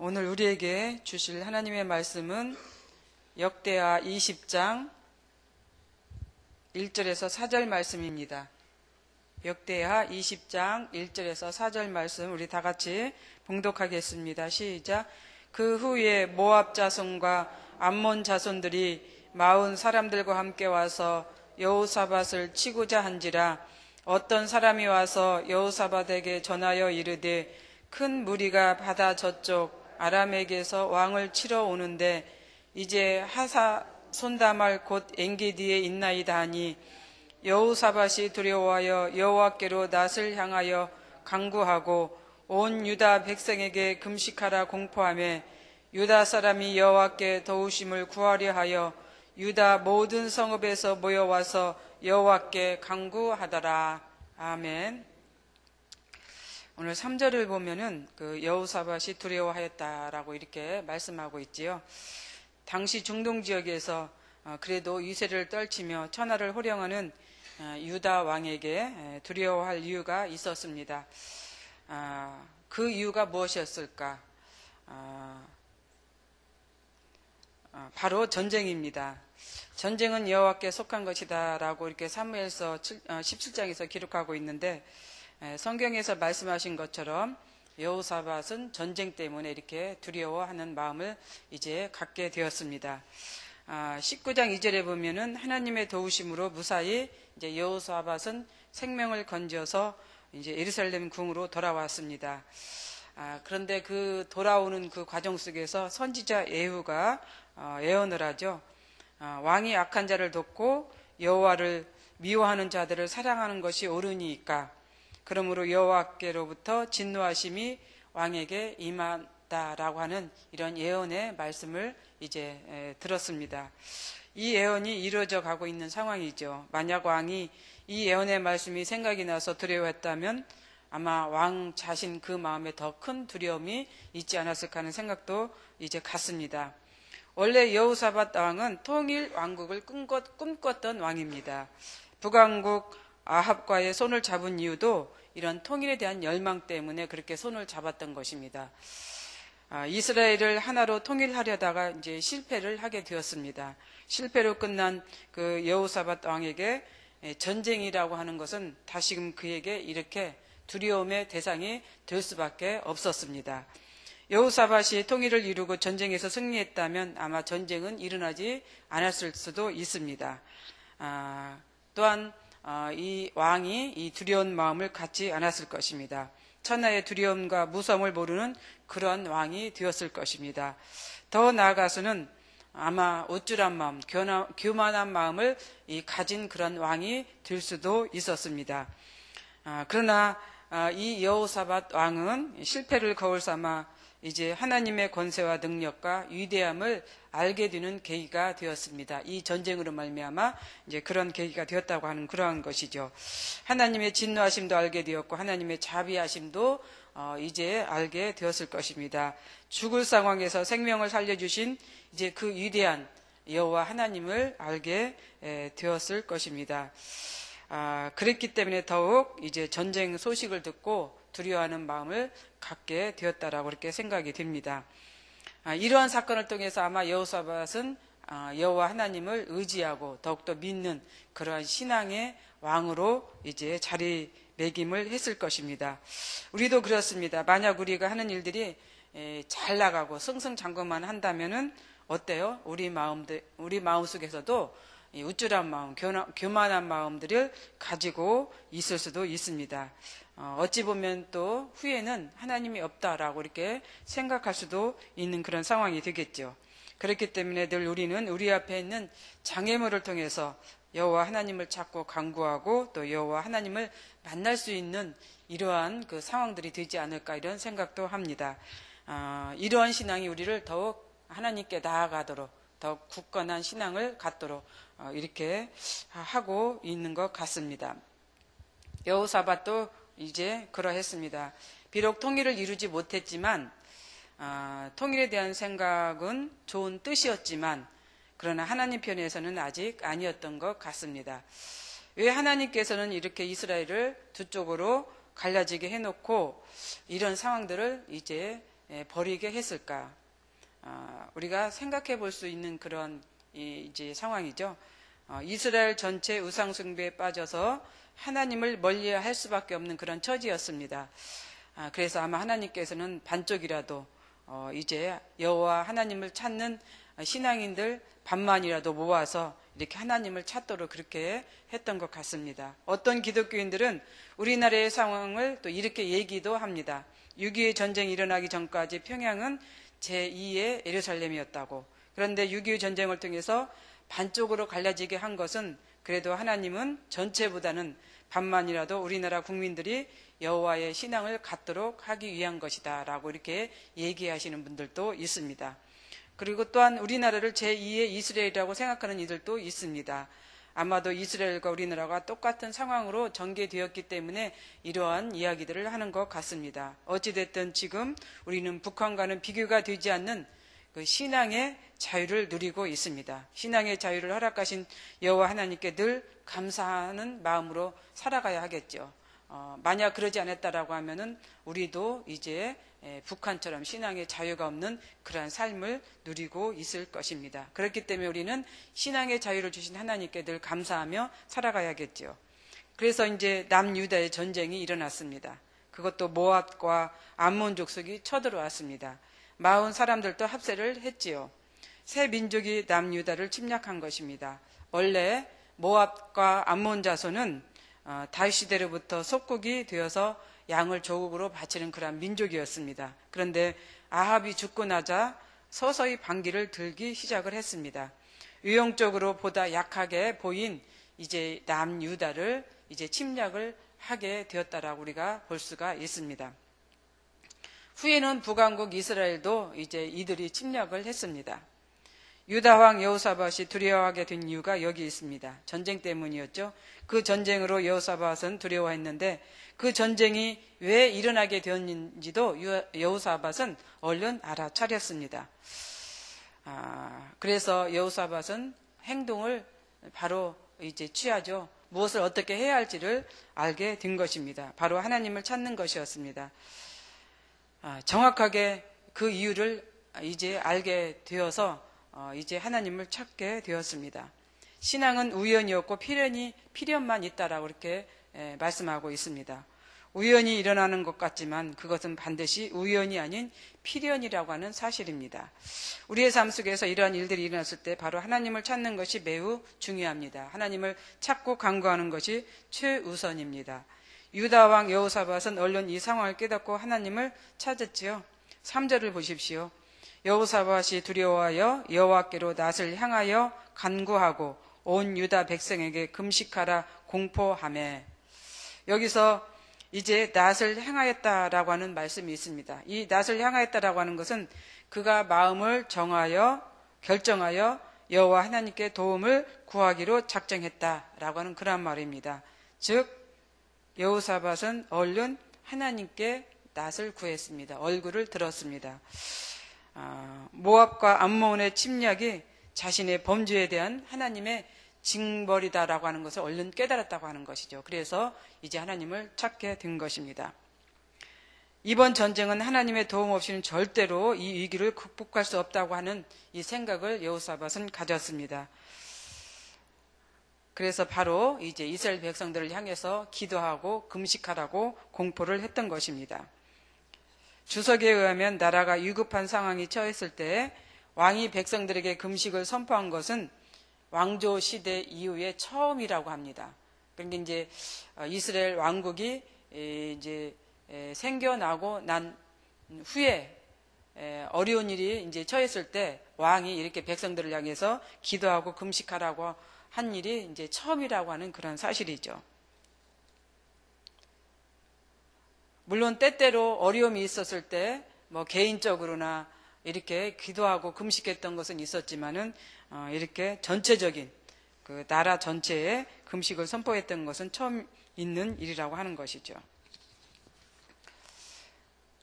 오늘 우리에게 주실 하나님의 말씀은 역대하 20장 1절에서 4절 말씀입니다. 역대하 20장 1절에서 4절 말씀 우리 다 같이 봉독하겠습니다. 시작. 그 후에 모압 자손과 암몬 자손들이 40 사람들과 함께 와서 여호사밧을 치고자 한지라. 어떤 사람이 와서 여호사밧에게 전하여 이르되 큰 무리가 바다 저쪽 아람에게서 왕을 치러 오는데 이제 하사 손다말 곧 엔게디에 있나이다 하니 여호사밧이 두려워하여 여호와께로 낯을 향하여 간구하고 온 유다 백성에게 금식하라 공포하며 유다 사람이 여호와께 도우심을 구하려 하여 유다 모든 성읍에서 모여와서 여호와께 간구하더라. 아멘. 오늘 3절을 보면은 그 여호사밧이 두려워하였다라고 이렇게 말씀하고 있지요. 당시 중동 지역에서 그래도 유세를 떨치며 천하를 호령하는 유다 왕에게 두려워할 이유가 있었습니다. 그 이유가 무엇이었을까? 바로 전쟁입니다. 전쟁은 여호와께 속한 것이다라고 이렇게 사무엘서 17장에서 기록하고 있는데 성경에서 말씀하신 것처럼 여호사밧은 전쟁 때문에 이렇게 두려워하는 마음을 이제 갖게 되었습니다. 19장 2절에 보면은 하나님의 도우심으로 무사히 이제 여호사밧은 생명을 건져서 이제 예루살렘 궁으로 돌아왔습니다. 그런데 그 돌아오는 그 과정 속에서 선지자 예후가 예언을 하죠. 왕이 악한 자를 돕고 여호와를 미워하는 자들을 사랑하는 것이 옳으니까 그러므로 여호와께로부터 진노하심이 왕에게 임한다라고 하는 이런 예언의 말씀을 이제 들었습니다. 이 예언이 이루어져 가고 있는 상황이죠. 만약 왕이 이 예언의 말씀이 생각이 나서 두려워했다면 아마 왕 자신 그 마음에 더 큰 두려움이 있지 않았을까 하는 생각도 이제 갔습니다. 원래 여호사밧 왕은 통일 왕국을 꿈꿨던 왕입니다. 북왕국 아합과의 손을 잡은 이유도 이런 통일에 대한 열망 때문에 그렇게 손을 잡았던 것입니다. 이스라엘을 하나로 통일하려다가 이제 실패를 하게 되었습니다. 실패로 끝난 그 여호사밧 왕에게 전쟁이라고 하는 것은 다시금 그에게 이렇게 두려움의 대상이 될 수밖에 없었습니다. 여호사밧이 통일을 이루고 전쟁에서 승리했다면 아마 전쟁은 일어나지 않았을 수도 있습니다. 또한 이 왕이 이 두려운 마음을 갖지 않았을 것입니다. 천하의 두려움과 무서움을 모르는 그런 왕이 되었을 것입니다. 더 나아가서는 아마 우쭐한 마음, 교만한 마음을 가진 그런 왕이 될 수도 있었습니다. 그러나 이 여호사밧 왕은 실패를 거울 삼아 이제 하나님의 권세와 능력과 위대함을 알게 되는 계기가 되었습니다. 이 전쟁으로 말미암아 이제 그런 계기가 되었다고 하는 그러한 것이죠. 하나님의 진노하심도 알게 되었고 하나님의 자비하심도 이제 알게 되었을 것입니다. 죽을 상황에서 생명을 살려주신 이제 그 위대한 여호와 하나님을 알게 되었을 것입니다. 그랬기 때문에 더욱 이제 전쟁 소식을 듣고 두려워하는 마음을 갖게 되었다라고 이렇게 생각이 됩니다. 이러한 사건을 통해서 아마 여호사밧은 여호와 하나님을 의지하고 더욱더 믿는 그러한 신앙의 왕으로 이제 자리매김을 했을 것입니다. 우리도 그렇습니다. 만약 우리가 하는 일들이 잘 나가고 승승장구만 한다면은 어때요? 우리 마음속에서도 우쭐한 마음, 교만한 마음들을 가지고 있을 수도 있습니다. 어찌 보면 또 후에는 하나님이 없다라고 이렇게 생각할 수도 있는 그런 상황이 되겠죠. 그렇기 때문에 늘 우리는 우리 앞에 있는 장애물을 통해서 여호와 하나님을 찾고 간구하고 또 여호와 하나님을 만날 수 있는 이러한 그 상황들이 되지 않을까 이런 생각도 합니다. 이러한 신앙이 우리를 더욱 하나님께 나아가도록 더욱 굳건한 신앙을 갖도록 이렇게 하고 있는 것 같습니다. 여호사밧도 이제 그러했습니다. 비록 통일을 이루지 못했지만 통일에 대한 생각은 좋은 뜻이었지만 그러나 하나님 편에서는 아직 아니었던 것 같습니다. 왜 하나님께서는 이렇게 이스라엘을 두 쪽으로 갈라지게 해놓고 이런 상황들을 이제 버리게 했을까? 우리가 생각해 볼 수 있는 그런 이제 상황이죠. 이스라엘 전체 우상 숭배에 빠져서 하나님을 멀리할 수밖에 없는 그런 처지였습니다. 그래서 아마 하나님께서는 반쪽이라도 이제 여호와 하나님을 찾는 신앙인들 반만이라도 모아서 이렇게 하나님을 찾도록 그렇게 했던 것 같습니다. 어떤 기독교인들은 우리나라의 상황을 또 이렇게 얘기도 합니다. 6.25 전쟁이 일어나기 전까지 평양은 제2의 예루살렘이었다고. 그런데 6.25 전쟁을 통해서 반쪽으로 갈라지게 한 것은 그래도 하나님은 전체보다는 반만이라도 우리나라 국민들이 여호와의 신앙을 갖도록 하기 위한 것이다 라고 이렇게 얘기하시는 분들도 있습니다. 그리고 또한 우리나라를 제2의 이스라엘이라고 생각하는 이들도 있습니다. 아마도 이스라엘과 우리나라가 똑같은 상황으로 전개되었기 때문에 이러한 이야기들을 하는 것 같습니다. 어찌됐든 지금 우리는 북한과는 비교가 되지 않는 그 신앙의 자유를 누리고 있습니다. 신앙의 자유를 허락하신 여호와 하나님께 늘 감사하는 마음으로 살아가야 하겠죠. 만약 그러지 않았다라고 하면은 우리도 이제 북한처럼 신앙의 자유가 없는 그러한 삶을 누리고 있을 것입니다. 그렇기 때문에 우리는 신앙의 자유를 주신 하나님께 늘 감사하며 살아가야겠죠. 그래서 이제 남유다의 전쟁이 일어났습니다. 그것도 모압과 암몬 족속이 쳐들어왔습니다. 마흔 사람들도 합세를 했지요. 새 민족이 남유다를 침략한 것입니다. 원래 모압과 암몬 자손은 다윗 시대로부터 속국이 되어서 양을 조국으로 바치는 그런 민족이었습니다. 그런데 아합이 죽고 나자 서서히 반기를 들기 시작을 했습니다. 유형적으로 보다 약하게 보인 이제 남유다를 이제 침략을 하게 되었다라고 우리가 볼 수가 있습니다. 후에는 북왕국 이스라엘도 이제 이들이 침략을 했습니다. 유다 왕 여호사밧이 두려워하게 된 이유가 여기 있습니다. 전쟁 때문이었죠. 그 전쟁으로 여호사밧은 두려워했는데 그 전쟁이 왜 일어나게 되었는지도 여호사밧은 얼른 알아차렸습니다. 그래서 여호사밧은 행동을 바로 이제 취하죠. 무엇을 어떻게 해야 할지를 알게 된 것입니다. 바로 하나님을 찾는 것이었습니다. 정확하게 그 이유를 이제 알게 되어서 이제 하나님을 찾게 되었습니다. 신앙은 우연이었고 필연만 있다라고 이렇게 말씀하고 있습니다. 우연히 일어나는 것 같지만 그것은 반드시 우연이 아닌 필연이라고 하는 사실입니다. 우리의 삶 속에서 이러한 일들이 일어났을 때 바로 하나님을 찾는 것이 매우 중요합니다. 하나님을 찾고 간구하는 것이 최우선입니다. 유다 왕 여호사밧은 얼른 이 상황을 깨닫고 하나님을 찾았지요. 3절을 보십시오. 여호사밧이 두려워하여 여호와께로 낯을 향하여 간구하고 온 유다 백성에게 금식하라 공포하매. 여기서 이제 낯을 향하였다라고 하는 말씀이 있습니다. 이 낯을 향하였다라고 하는 것은 그가 마음을 결정하여 여호와 하나님께 도움을 구하기로 작정했다라고 하는 그런 말입니다. 즉 여호사밧은 얼른 하나님께 낯을 구했습니다. 얼굴을 들었습니다. 모압과 암몬의 침략이 자신의 범죄에 대한 하나님의 징벌이다라고 하는 것을 얼른 깨달았다고 하는 것이죠. 그래서 이제 하나님을 찾게 된 것입니다. 이번 전쟁은 하나님의 도움 없이는 절대로 이 위기를 극복할 수 없다고 하는 이 생각을 여호사밧은 가졌습니다. 그래서 바로 이제 이스라엘 백성들을 향해서 기도하고 금식하라고 공포를 했던 것입니다. 주석에 의하면 나라가 위급한 상황이 처했을 때 왕이 백성들에게 금식을 선포한 것은 왕조 시대 이후에 처음이라고 합니다. 그러니까 이제 이스라엘 왕국이 이제 생겨나고 난 후에 어려운 일이 이제 처했을 때 왕이 이렇게 백성들을 향해서 기도하고 금식하라고 한 일이 이제 처음이라고 하는 그런 사실이죠. 물론 때때로 어려움이 있었을 때 뭐 개인적으로나 이렇게 기도하고 금식했던 것은 있었지만은 이렇게 전체적인 그 나라 전체에 금식을 선포했던 것은 처음 있는 일이라고 하는 것이죠.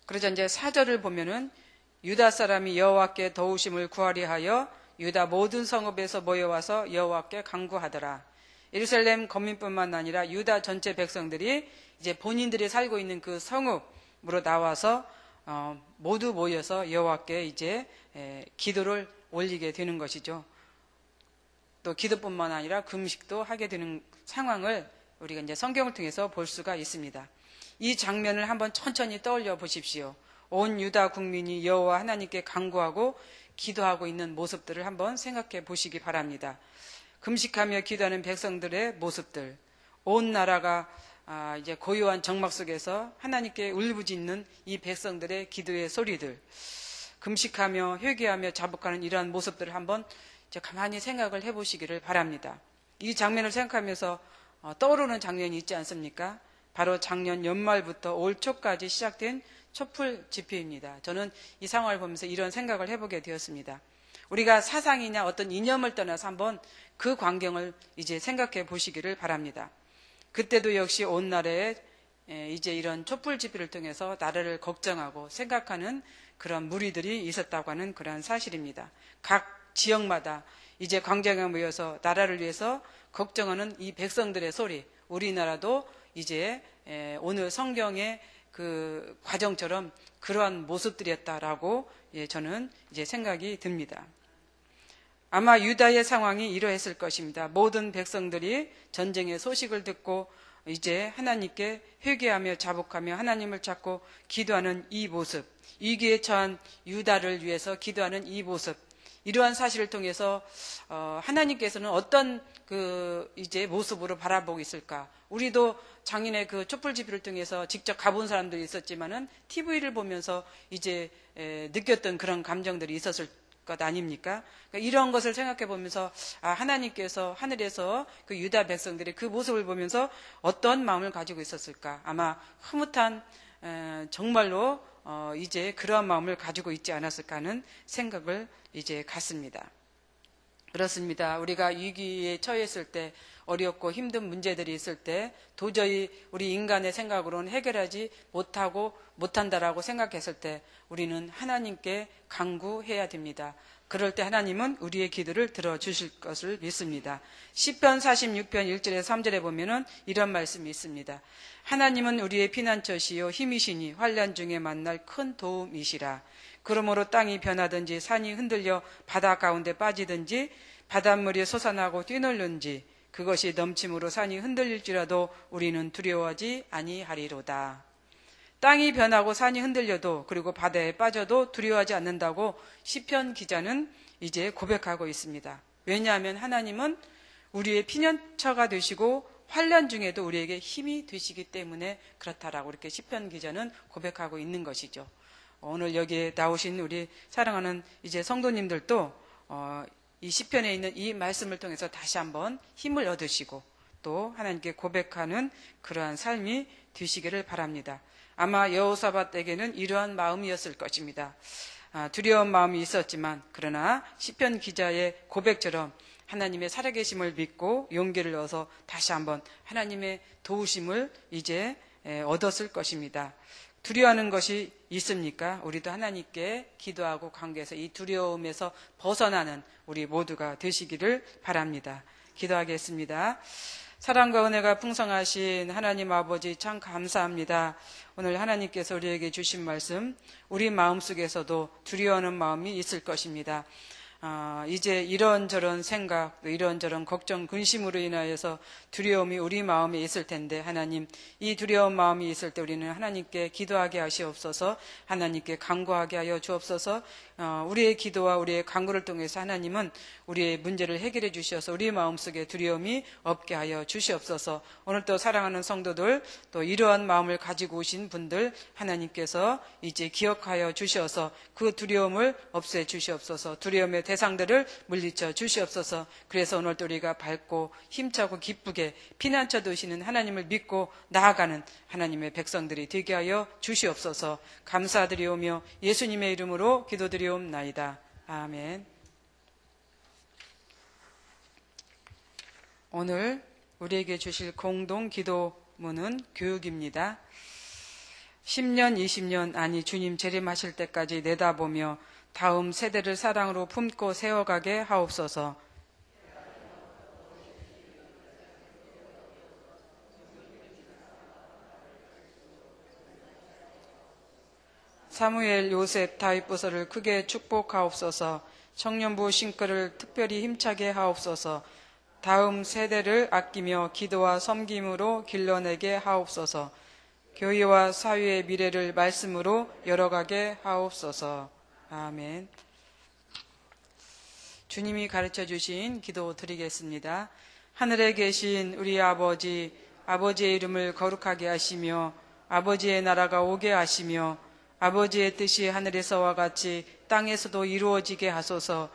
그러자 이제 4절을 보면은 유다 사람이 여호와께 도우심을 구하리 하여 유다 모든 성읍에서 모여와서 여호와께 간구하더라. 예루살렘 거민뿐만 아니라 유다 전체 백성들이 이제 본인들이 살고 있는 그 성읍으로 나와서 모두 모여서 여호와께 이제 기도를 올리게 되는 것이죠. 또 기도뿐만 아니라 금식도 하게 되는 상황을 우리가 이제 성경을 통해서 볼 수가 있습니다. 이 장면을 한번 천천히 떠올려 보십시오. 온 유다 국민이 여호와 하나님께 간구하고 기도하고 있는 모습들을 한번 생각해 보시기 바랍니다. 금식하며 기도하는 백성들의 모습들, 온 나라가 이제 고요한 정막 속에서 하나님께 울부짖는 이 백성들의 기도의 소리들, 금식하며 회개하며 자복하는 이러한 모습들을 한번 이제 가만히 생각을 해보시기를 바랍니다. 이 장면을 생각하면서 떠오르는 장면이 있지 않습니까? 바로 작년 연말부터 올 초까지 시작된 촛불 집회입니다. 저는 이 상황을 보면서 이런 생각을 해보게 되었습니다. 우리가 사상이냐 어떤 이념을 떠나서 한번 그 광경을 이제 생각해 보시기를 바랍니다. 그때도 역시 온 나라에 이제 이런 촛불 집회를 통해서 나라를 걱정하고 생각하는 그런 무리들이 있었다고 하는 그런 사실입니다. 각 지역마다 이제 광장에 모여서 나라를 위해서 걱정하는 이 백성들의 소리, 우리나라도 이제 오늘 성경의 그 과정처럼 그러한 모습들이었다라고 저는 이제 생각이 듭니다. 아마 유다의 상황이 이러했을 것입니다. 모든 백성들이 전쟁의 소식을 듣고 이제 하나님께 회개하며 자복하며 하나님을 찾고 기도하는 이 모습, 위기에 처한 유다를 위해서 기도하는 이 모습, 이러한 사실을 통해서 하나님께서는 어떤 그 이제 모습으로 바라보고 있을까? 우리도 작년에 그 촛불 집회를 통해서 직접 가본 사람들이 있었지만은 TV를 보면서 이제 느꼈던 그런 감정들이 있었을 것 아닙니까? 그러니까 이런 것을 생각해 보면서 하나님께서 하늘에서 그 유다 백성들의 그 모습을 보면서 어떤 마음을 가지고 있었을까? 아마 흐뭇한 정말로 이제 그러한 마음을 가지고 있지 않았을까 하는 생각을 이제 갖습니다. 그렇습니다. 우리가 위기에 처했을 때, 어렵고 힘든 문제들이 있을 때 도저히 우리 인간의 생각으로는 해결하지 못한다라고 생각했을 때 우리는 하나님께 간구해야 됩니다. 그럴 때 하나님은 우리의 기도를 들어주실 것을 믿습니다. 시편 46편 1절에 3절에 보면은 이런 말씀이 있습니다. 하나님은 우리의 피난처시요 힘이시니 환난 중에 만날 큰 도움이시라. 그러므로 땅이 변하든지 산이 흔들려 바다 가운데 빠지든지 바닷물이 솟아나고 뛰놀는지 그것이 넘침으로 산이 흔들릴지라도 우리는 두려워하지 아니하리로다. 땅이 변하고 산이 흔들려도 그리고 바다에 빠져도 두려워하지 않는다고 시편 기자는 이제 고백하고 있습니다. 왜냐하면 하나님은 우리의 피난처가 되시고 환난 중에도 우리에게 힘이 되시기 때문에 그렇다라고 이렇게 시편 기자는 고백하고 있는 것이죠. 오늘 여기에 나오신 우리 사랑하는 이제 성도님들도 이 시편에 있는 이 말씀을 통해서 다시 한번 힘을 얻으시고 또 하나님께 고백하는 그러한 삶이 되시기를 바랍니다. 아마 여호사밧에게는 이러한 마음이었을 것입니다. 두려운 마음이 있었지만 그러나 시편 기자의 고백처럼 하나님의 살아계심을 믿고 용기를 얻어서 다시 한번 하나님의 도우심을 이제 얻었을 것입니다. 두려워하는 것이 있습니까? 우리도 하나님께 기도하고 관계해서 이 두려움에서 벗어나는 우리 모두가 되시기를 바랍니다. 기도하겠습니다. 사랑과 은혜가 풍성하신 하나님 아버지 참 감사합니다. 오늘 하나님께서 우리에게 주신 말씀, 우리 마음속에서도 두려워하는 마음이 있을 것입니다. 이제 이런저런 생각, 이런저런 걱정, 근심으로 인하여서 두려움이 우리 마음에 있을 텐데 하나님, 이 두려운 마음이 있을 때 우리는 하나님께 기도하게 하시옵소서, 하나님께 간구하게 하여 주옵소서. 우리의 기도와 우리의 간구를 통해서 하나님은 우리의 문제를 해결해 주셔서 우리 마음속에 두려움이 없게 하여 주시옵소서. 오늘 또 사랑하는 성도들, 또 이러한 마음을 가지고 오신 분들 하나님께서 이제 기억하여 주셔서 그 두려움을 없애 주시옵소서. 두려움의 대상들을 물리쳐 주시옵소서. 그래서 오늘도 우리가 밝고 힘차고 기쁘게 피난처 되시는 하나님을 믿고 나아가는 하나님의 백성들이 되게 하여 주시옵소서. 감사드리오며 예수님의 이름으로 기도드리옵나이다. 아멘. 오늘 우리에게 주실 공동 기도문은 교육입니다. 10년, 20년, 아니 주님 재림하실 때까지 내다보며 다음 세대를 사랑으로 품고 세워가게 하옵소서. 사무엘, 요셉, 다윗부서를 크게 축복하옵소서. 청년부 싱크를 특별히 힘차게 하옵소서. 다음 세대를 아끼며 기도와 섬김으로 길러내게 하옵소서. 교회와 사회의 미래를 말씀으로 열어가게 하옵소서. 아멘. 주님이 가르쳐 주신 기도 드리겠습니다. 하늘에 계신 우리 아버지, 아버지의 이름을 거룩하게 하시며 아버지의 나라가 오게 하시며 아버지의 뜻이 하늘에서와 같이 땅에서도 이루어지게 하소서.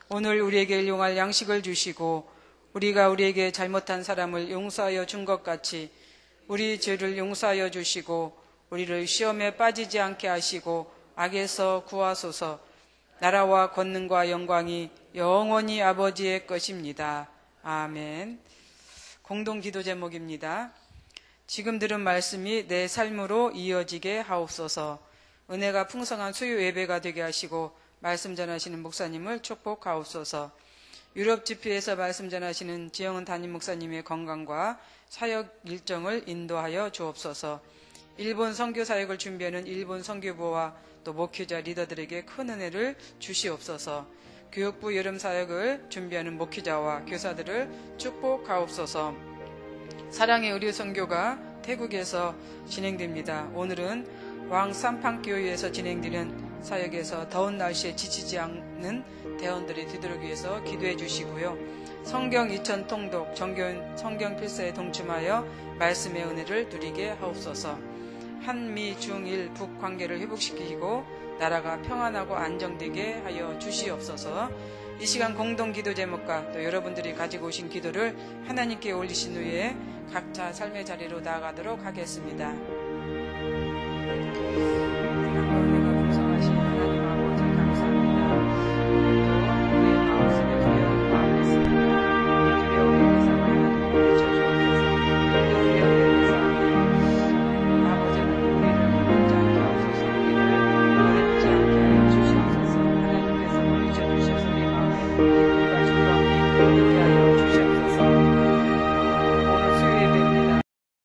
오늘 우리에게 일용할 양식을 주시고 우리가 우리에게 잘못한 사람을 용서하여 준 것 같이 우리 죄를 용서하여 주시고 우리를 시험에 빠지지 않게 하시고 악에서 구하소서. 나라와 권능과 영광이 영원히 아버지의 것입니다. 아멘. 공동기도 제목입니다. 지금 들은 말씀이 내 삶으로 이어지게 하옵소서. 은혜가 풍성한 수요 예배가 되게 하시고 말씀 전하시는 목사님을 축복하옵소서. 유럽 집회에서 말씀 전하시는 지영은 담임 목사님의 건강과 사역 일정을 인도하여 주옵소서. 일본 선교 사역을 준비하는 일본 선교부와 또 목회자 리더들에게 큰 은혜를 주시옵소서. 교육부 여름 사역을 준비하는 목회자와 교사들을 축복하옵소서. 사랑의 의료 선교가 태국에서 진행됩니다. 오늘은 왕산팡교회에서 진행되는 사역에서 더운 날씨에 지치지 않는 대원들이 되도록 위해서 기도해 주시고요. 성경 2000 통독, 성경 필사에 동참하여 말씀의 은혜를 누리게 하옵소서. 한미, 중일, 북 관계를 회복시키고 나라가 평안하고 안정되게 하여 주시옵소서. 이 시간 공동기도 제목과 또 여러분들이 가지고 오신 기도를 하나님께 올리신 후에 각자 삶의 자리로 나아가도록 하겠습니다. 주